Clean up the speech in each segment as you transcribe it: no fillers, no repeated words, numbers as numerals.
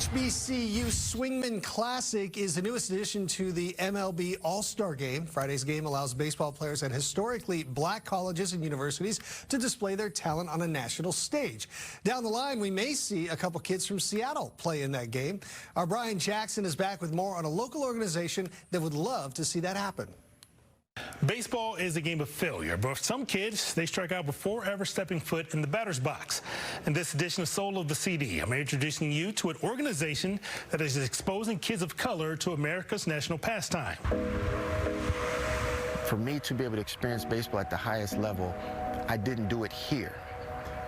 HBCU Swingman Classic is the newest addition to the MLB AllStar Game. Friday's game allows baseball players at historically black colleges and universities to display their talent on a national stage. Down the line, we may see a couple kids from Seattle play in that game. Our Brian Jackson is back with more on a local organization that would love to see that happen. Baseball is a game of failure, but for some kids, they strike out before ever stepping foot in the batter's box. In this edition of Soul of the CD, I'm introducing you to an organization that is exposing kids of color to America's national pastime. For me to be able to experience baseball at the highest level, I didn't do it here.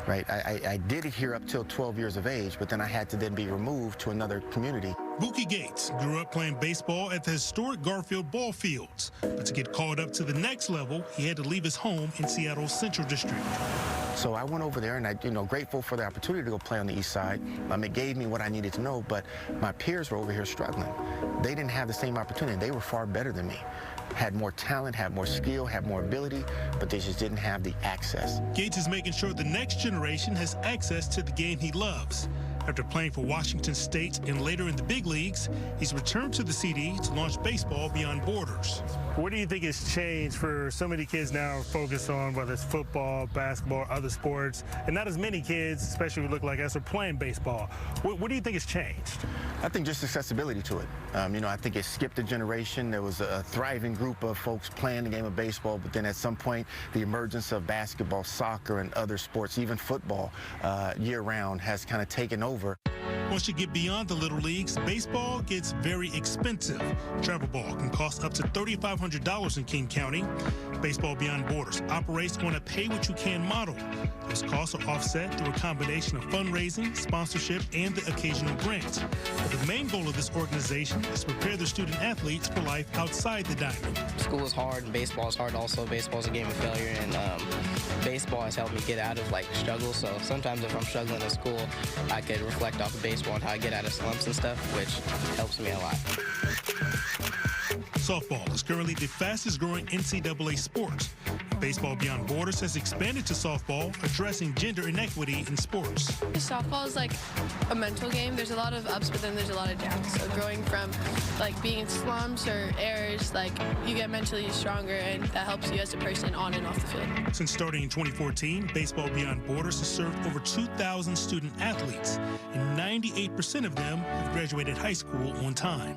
Right? I did it here up till 12 years of age, but then I had to then be removed to another community. Buki Gates grew up playing baseball at the historic Garfield ball fields, but to get called up to the next level, he had to leave his home in Seattle's Central District. So I went over there, and I, grateful for the opportunity to go play on the east side. It gave me what I needed to know, but my peers were over here struggling. They didn't have the same opportunity. They were far better than me. Had more talent, had more skill, had more ability, but they just didn't have the access. Gates is making sure the next generation has access to the game he loves. After playing for Washington State and later in the big leagues, he's returned to the CD to launch Baseball Beyond Borders. What do you think has changed for so many kids now focused on whether it's football, basketball, other sports, and not as many kids, especially who look like us, are playing baseball? What do you think has changed? I think just accessibility to it. I think it skipped a generation. There was a thriving group of folks playing the game of baseball, but then at some point, the emergence of basketball, soccer, and other sports, even football, year-round, has kind of taken over. Once you get beyond the little leagues, baseball gets very expensive. Travel ball can cost up to $3,500 in King County. Baseball Beyond Borders operates on a pay-what-you-can model. Those costs are offset through a combination of fundraising, sponsorship, and the occasional grant. But the main goal of this organization is to prepare their student athletes for life outside the diamond. School is hard, and baseball is hard also. Baseball is a game of failure, and baseball has helped me get out of struggles. So sometimes if I'm struggling in school, I could reflect off of baseball and how I get out of slumps and stuff, which helps me a lot. Softball is currently the fastest growing NCAA sport. Baseball Beyond Borders has expanded to softball, addressing gender inequity in sports. Softball is like a mental game. There's a lot of ups, but then there's a lot of downs. So growing from being in slumps or errors, you get mentally stronger, and that helps you as a person on and off the field. Since starting in 2014, Baseball Beyond Borders has served over 2,000 student athletes, and 98% of them have graduated high school on time.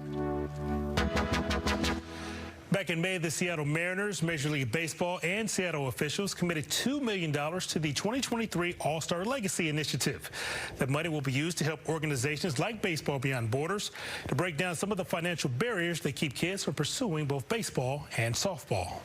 Back in May, the Seattle Mariners, Major League Baseball, and Seattle officials committed $2 million to the 2023 AllStar Legacy initiative. That money will be used to help organizations like Baseball Beyond Borders to break down some of the financial barriers that keep kids from pursuing both baseball and softball.